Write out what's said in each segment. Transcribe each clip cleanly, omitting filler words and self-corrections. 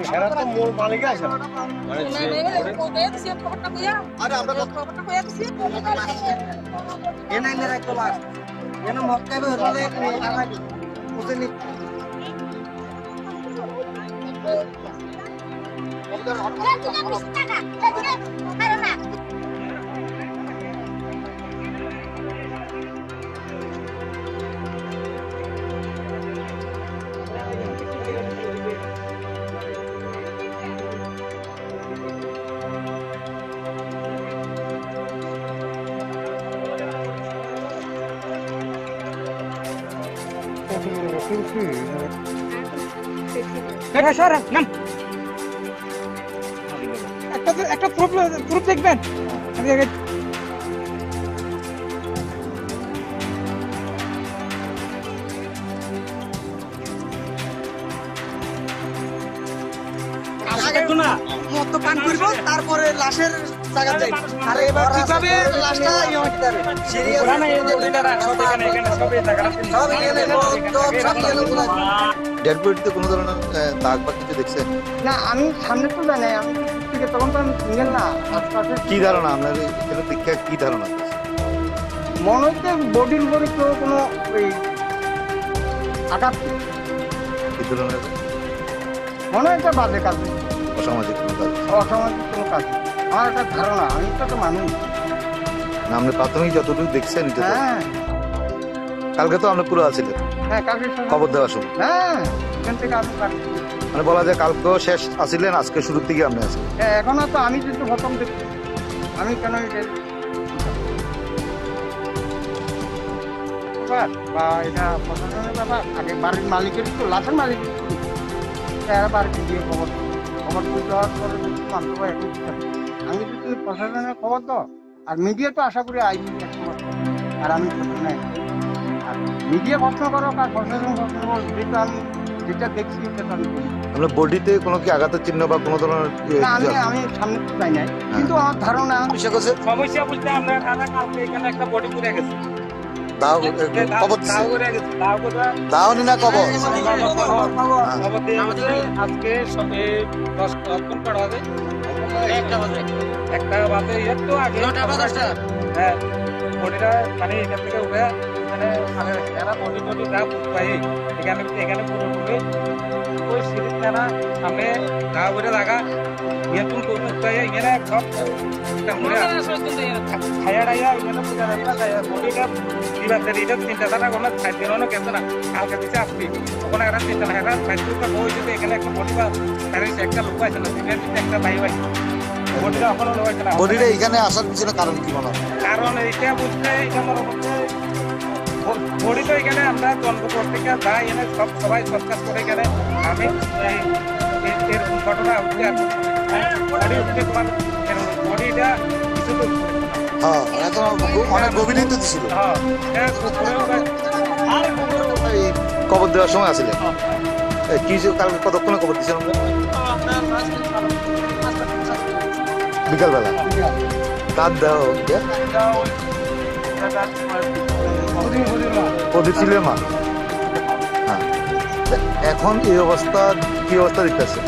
সেটা তো মূল মালিক আছে একটা প্রুফ দেখবেন মদ্যপান করব তারপরে লাশের জায়গা যাই আর এবার কিভাবে লাশটা ডেড বডিতে কোনো ধরনের দাগ বা কিছু দেখছেন? না আমি সামনে তো জানি আমি থেকে তখন তো আমি সিঙ্গেল না। কি ধারণা আপনার এখানে দীক্ষা কি ধারণা? মনে হচ্ছে বডির উপরে কেউ কোনো ওই আঘাত কি ধরনের মনে হয় একটা বাজে কাজ, অসামাজিক কোনো কাজ? অসামাজিক কোনো কাজ আমার একটা ধারণা। আমি তো একটা মানুষ না, আপনি প্রাথমিক যতটুকু দেখছেন এটা তো- হ্যাঁ কালকে তো আপনি পুরো আছিলেন হ্যাঁ কালকে খবর দেওয়ার সময়। হ্যাঁ এখান থেকে আমি বাড়ি মানে বলা যায় কালকেও শেষ আছিলেন, আজকে শুরুর দিকে আপনি আছেন। এখনো তো আমি কিন্তু প্রথম দেখছি আমি কেন বা এটা প্রশাসনের ব্যাপার আগে বাড়ির মালিকের তো লাশের মালিকের এরা বাড়িতে গিয়ে খবর দেওয়ার পরে মানতে পারে এখন আমি যদি প্রশাসনের খবর দাও আর মিডিয়া তো আশা করি আইবি আর আমি নাই আর মিডিয়া প্রশ্ন করো আর প্রশাসন প্রশ্ন করো যেটা আমি যেটা দেখছি সেটা আমি বলি। আপনার বডিতে কোনো কি আঘাতের চিহ্ন বা কোনো ধরনের না আমি সামনে যাই নাই কিন্তু আমার ধারণা সমস্যা বলতে আমরা কালকে এখানে একটা বডি পুড়ে গেছে দাও খবর দিছে দাওনি না খবর আজকে সবে 10 পর হবে একটা বাজে একটু আগে হ্যাঁ বডিটা মানে এখান থেকে উঠে এখানে সামনে রাখি এরা বডি যা পাই এখানে পুরো ঢুকে ওই সিঁড়ির না সামনে গা করে লাগা এরকম করবো এখানে সব খাইয়া ডাইয়া এখানে পূজা দেবে বডিটা দিবা চিন্তা ধারা কোনো খাদ্য কেন না কালকে দিচ্ছে আসবি ওখানে একটা চিন্তা না একটা খাদ্য বই যদি এখানে একটা বডি বা একটা লোক আছে না একটা ভাই ভাই বডিটা ওখানে হয়েছে না। বডিটা এখানে আসার পিছনে কারণ কি মনে হয়? কারণ এইটা বুঝতে এটা আমার বডি তো এখানে আমরা জন্ম করতে যাই এনে সবাই সব কাজ করে এখানে আমি এরকম ঘটনা উঠতে তোমার বডিটা অনেক গভীর ছিল। খবর দেওয়ার সময় আসলে কি কালকে কতক্ষণে খবর দিয়েছিলাম? বিকালবেলা রাত দেওয়া প্রদীপ মা। হ্যাঁ এখন এই অবস্থা কি অবস্থা দেখতেছে?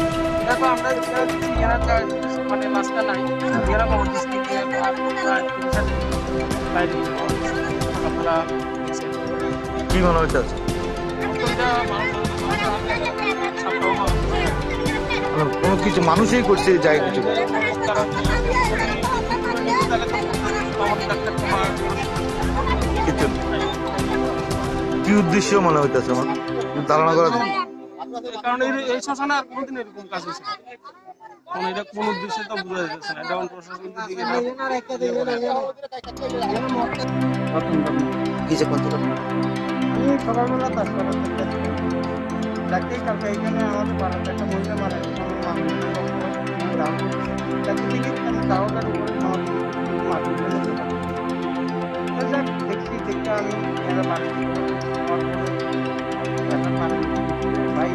কি মনে হচ্ছে কোনো কিছু মানুষই করছে যায় কিছু কি উদ্দেশ্য মনে হইতেছে আমার ধারণা করা যায়? কারণ এই শ্মশানে আর কোনদিন এরকম কাজ হয়েছে এটা কোন উদ্দেশ্যে তো বোঝা যাচ্ছে না। এটা প্রশাসনের দিকে আমি সকালবেলা কাজ করার ডাক্তার কালকে এখানে আমাদের পাড়াতে একটা মহিলা মারা গেছে আমি তাওটার উপরে দেখছি দেখতে আমি ভাই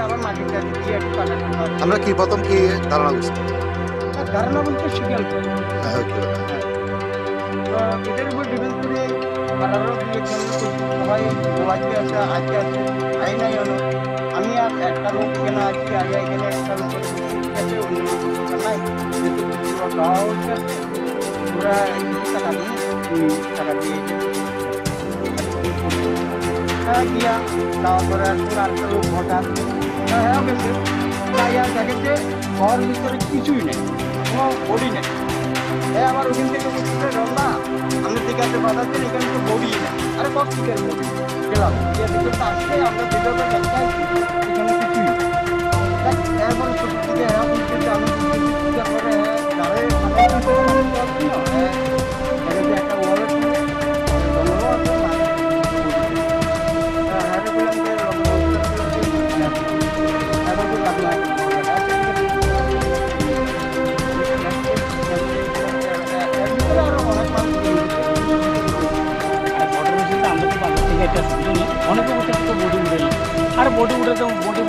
আবার মাটিটা দিয়ে একটু আমরা কি প্রথম কি ধারণা করছি? ধারণা বলতে শিখে এটার উপর ডিপেন্ড করে পাড়ারও দুই একজন সবাই মোবাইলতে আছে আজকে আছে আই নাই হলো আমি আর একটা লোক এখানে আছি আগে এখানে একটা লোক আছে অন্য লোক নাই যেহেতু দেওয়া হচ্ছে ওরা টাকা নিয়ে টাকা দিয়ে গিয়া দেওয়ার পরে আর একটা লোক হঠাৎ হ্যাঁ গেছে তাই আর দেখেছে ঘর ভিতরে কিছুই নেই কোনো বডি নেই আবার ওখান থেকে বলছে রমনা আমি ঠিক আছে বাজাচ্ছেন এখানে তো বডি নেই আরে কত থেকে বডি গেলাম গিয়ে দেখে তো আসছে আমরা ভিডিওটা দেখতে এখানে কিছুই এরপরে ছোট থেকে হ্যাঁ বলছে যে আমি পূজা করে যারে একটা ওয়ালেট অনেকে বলছে বডি উঠে আর বডি উঠে তো বডি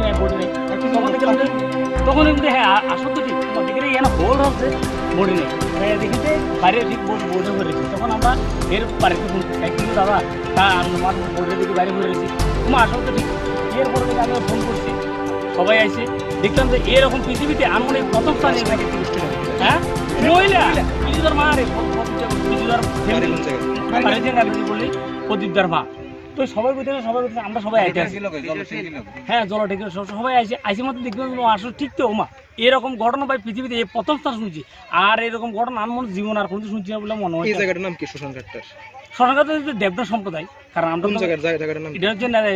নেই তখন দেখলাম যে তখন এমনি হ্যাঁ আসল তো ঠিক দেখে এখানে হোল হচ্ছে বডি নেই দেখিতে বাইরে ঠিক বডি হয়ে রয়েছে তখন আমরা এর বাড়িতে ফোন কিন্তু দাদা তা আমার বডি দেখি বাইরে হয়ে রয়েছে তোমার আসল তো ঠিক এরপরে থেকে আমি ফোন করছি সবাই আসে দেখলাম যে এরকম পৃথিবীতে আমি প্রথম স্থানে হ্যাঁ মহিলা বিজুদার মা রে বিজুদার বললি প্রদীপদার মা তো সবাই বলতে আমরা সবাই আইতে আছি হ্যাঁ জলটেকে সবাই আইসি মতো দেখলাম আসলে ঠিক তো মা এরকম ঘটনা ভাই পৃথিবীতে এই প্রথম স্থান শুনছি আর এরকম ঘটনা আমার মনে জীবন আর কোনো শুনছি না বলে মনে হয়। জায়গাটার নাম কি শ্মশানঘাটটার? শ্মশানঘাট হচ্ছে দেবনা সম্প্রদায় কারণ আমরা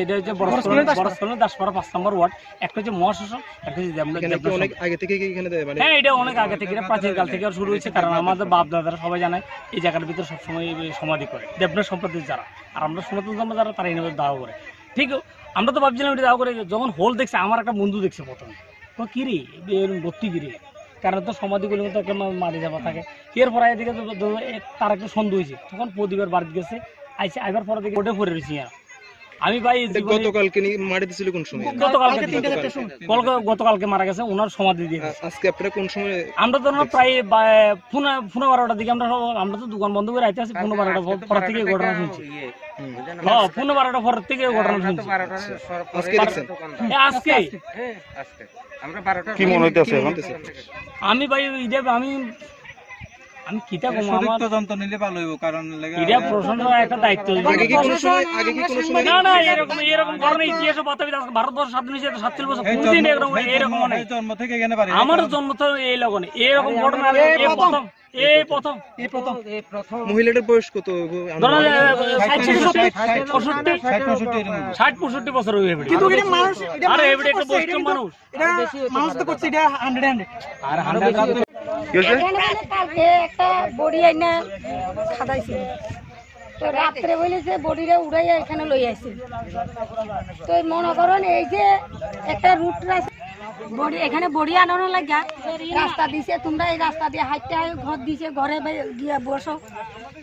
এটা হচ্ছে বড় দাসপাড়া 5 নম্বর ওয়ার্ড একটা হচ্ছে মহাশাসন একটা হচ্ছে দেবনা। অনেক আগে থেকে এখানে হ্যাঁ এটা অনেক আগে থেকে এটা প্রাচীন কাল থেকে শুরু হয়েছে কারণ আমাদের বাপ দাদারা সবাই জানায় এই জায়গার ভিতরে সবসময় সমাধি করে দেবনা সম্প্রদায়ের যারা আর আমরা সনাতন ধর্ম যারা তারা এইভাবে দাওয়া করে ঠিক আমরা তো ভাবছিলাম এটা দাওয়া করে যখন হোল দেখছে আমার একটা বন্ধু দেখছে প্রথমে কি রে ভর্তি কিরে কারণ তো সমাধিগুলো তো একটা মারি যাওয়া থাকে এরপর এদিকে তার একটা সন্দেহ হয়েছে তখন প্রদীপের বাড়িতে গেছে আইসে আইবার পরে দিকে ওটা পড়ে রয়েছি আমি ভাই গতকালকে মারা দিছিল কোন সময়? গতকালকে মারা গেছে ওনার সমাধি দিয়ে আজকে আপনারা কোন সময়? আমরা তো প্রায় 12:30টার দিকে আমরা তো দোকান বন্ধ করে আইতে আছি 12:30টার পর থেকে ঘটনা শুনছি হ্যাঁ 12:30টার পর থেকে ঘটনা শুনছি আজকে কি মনে হইতেছে এখন? আমি ভাই আমি কিতা কম আমার তদন্ত নিলে ভালো হইব কারণ এটা প্রশাসনের একটা দায়িত্ব না এরকম ঘটনা ইতিহাসে বাতাবি ভারতবর্ষ স্বাধীন হয়েছে 47 বছর কোনদিন এরকম অনেক জন্ম থেকে এখানে পারি আমার জন্ম তো এই লগনে এরকম ঘটনা এই প্রথম মহিলাটার বয়স কত? 60-65 বছর হয়ে গেছে কিন্তু এটা মানুষ আরে এটা একটা বয়স্ক মানুষ এটা মানুষ তো করছে এটা 100 আর 100 কালকে একটা বডি আইনা খাদাইছিল তো রাত্রে বলে যে বডিটা উড়াইয়া এখানে লই আইছে তো মনে করেন এই যে একটা রুট বডি এখানে বডি আনানো লাগা রাস্তা দিছে তোমরা এই রাস্তা দিয়ে হাঁটতে ঘর দিছে ঘরে গিয়ে বসো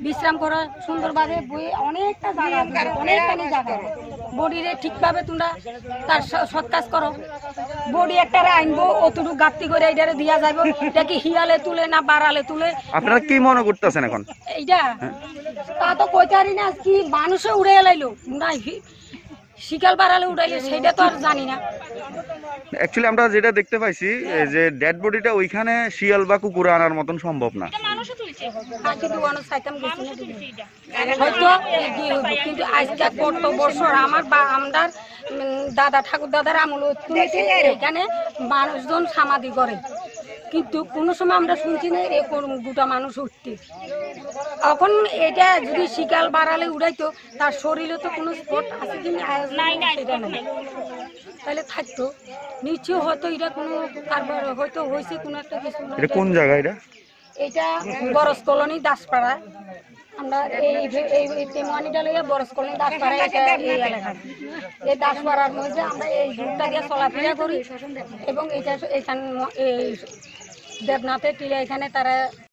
বিশ্রাম করো সুন্দরভাবে বই অনেকটা জায়গা অনেকখানি জায়গা বডিরে ঠিকভাবে তোমরা তার সৎ কাজ করো বডি একটা আনবো অতটুকু গাত্তি করে এইটারে দিয়া যাবো এটা কি হিয়ালে তুলে না বাড়ালে তুলে আপনারা কি মনে করতেছেন এখন? এইটা তা তো কইতে পারি না কি মানুষে উড়ে এলাইলো না শিকাল বাড়ালে উড়াইলে সেটা তো আর জানি না। অ্যাকচুয়ালি আমরা যেটা দেখতে পাইছি যে ডেড বডিটা ওইখানে শিয়াল বা কুকুরে আনার মতন সম্ভব না কিন্তু আজকে কত বছর আমার বা আমার দাদা ঠাকুর দাদার আমল এখানে মানুষজন সমাধি করে কিন্তু কোনো সময় আমরা শুনছি না এরকম দুটা মানুষ উঠতে এখন এটা যদি শিকাল বাড়ালে উড়াইতো তার শরীরে তো কোনো স্পট আছে কি সেটা নাই তাহলে থাকতো নিশ্চয় হয়তো এটা কোনো কারবার হয়তো হয়েছে কোনো একটা কিছু। এটা কোন জায়গা? এটা বরস কলোনি দাসপাড়া আমরা এই তেমুয়ানিটা লইয়া বরস কলোনি দাসপাড়া এটা এই এলাকা এই দাসপাড়ার মধ্যে আমরা এই রুটটা দিয়ে চলাফেরা করি এবং এটা এখানে দেবনাথের টিলা এখানে তারা